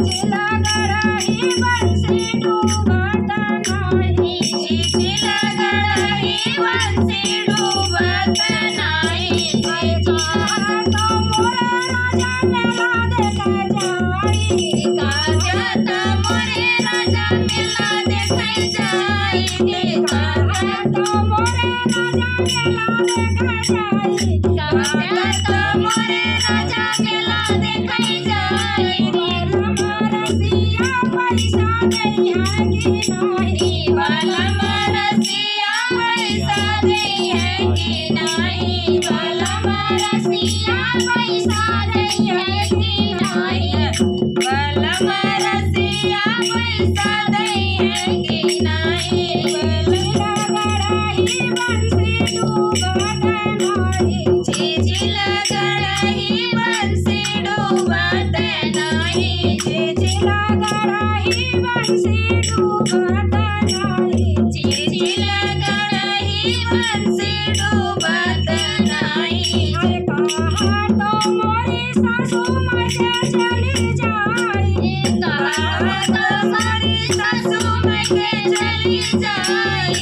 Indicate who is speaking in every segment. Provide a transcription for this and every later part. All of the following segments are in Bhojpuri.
Speaker 1: चिचिला गड़ही बंसी डूबत नाही, चिचिला गड़ही बंसी डूबत नाही। काजत मोरे राजा मेला देखे जाई, काजत मोरे राजा मेला देखे जाई, काजत मोरे राजा मेला देखे जाई, काजत मोरे राजा मेला देखे जाई। रसिया पैसा दैया कि नाही, बालम रसिया पैसा दैया कि नाही, बालम रसिया पैसा दैया कि नाही, बालम रसिया पैसा दैया कि नाही। चिचिला गड़ही बंसी डूबत नाही, चिचिला गड़ही बंसी डूबत नाही, चिचिला गड़ही बंसी डूबत नाही, चिचिला गड़ही बंसी डूबत नाही। अरे कहा तो मोरी सासू मजे चली जाई, कहा तो मोरी सासू मजे चली जाई,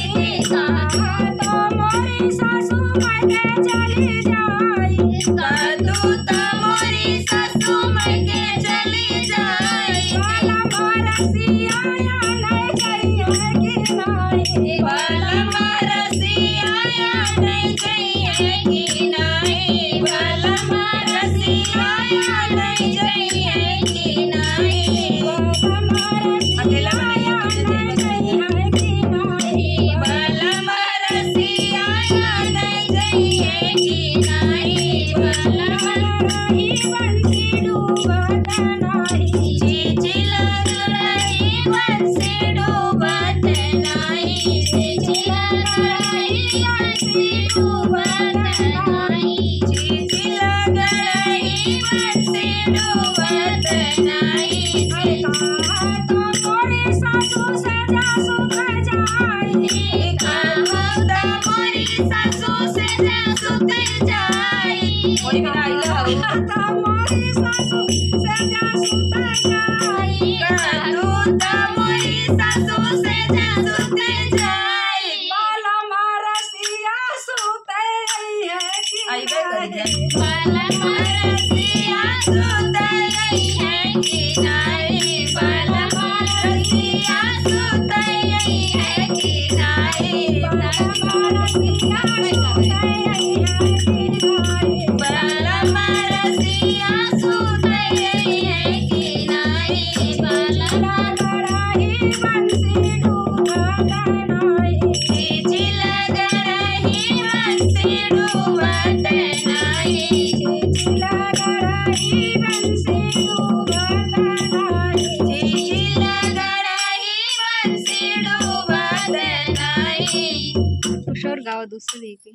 Speaker 1: कहा तो मोरी सासू मजे चली जाई, कदू तो मोरी सासू मजे चली जाई। बालम रसिया नहीं जाइए कि नाही, बालम रसिया नहीं जाइए कि नाही, बालम रसिया नहीं जाइए कि नाही, बालम रसिया नहीं जाइए कि नाही, बालम रसिया नहीं जाइए कि नाही। बालम गड़ही बंसी डूबत नाही, चिचिला गड़ही बंसी डूबत नाही, चिचिला गड़ही बंसी डूबत नाही, चिचिला गड़ही बंसी डूबत नाही। कहा तो मोरी सासू से जा सुत जाई, कहा तो मोरी सासू से जा सुत जाई, कहा तो मोरी सासू से जा सुत जाई, कदू तो मोरी सासू से जा सुत जाई। बालम रसिया सुते है कि नाही, बालम रसिया सुते है कि नाही, बालम रसिया सुते है कि नाही, बालम रसिया सुते है कि नाही, बालम रसिया सुते है कि नाही। चिचिला गड़ही बंसी डूबत नाही, चिचिला गड़ही बंसी डूबत नाही, चिचिला गड़ही बंसी डूबत नाही, चिचिला गड़ही बंसी डूबत नाही।
Speaker 2: किशोर गाव दुसरी की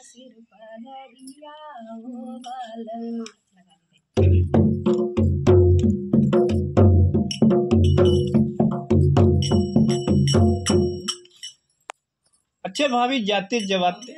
Speaker 1: सिर पहरिया हो बालम।
Speaker 3: अच्छा भाभी जाते जवाते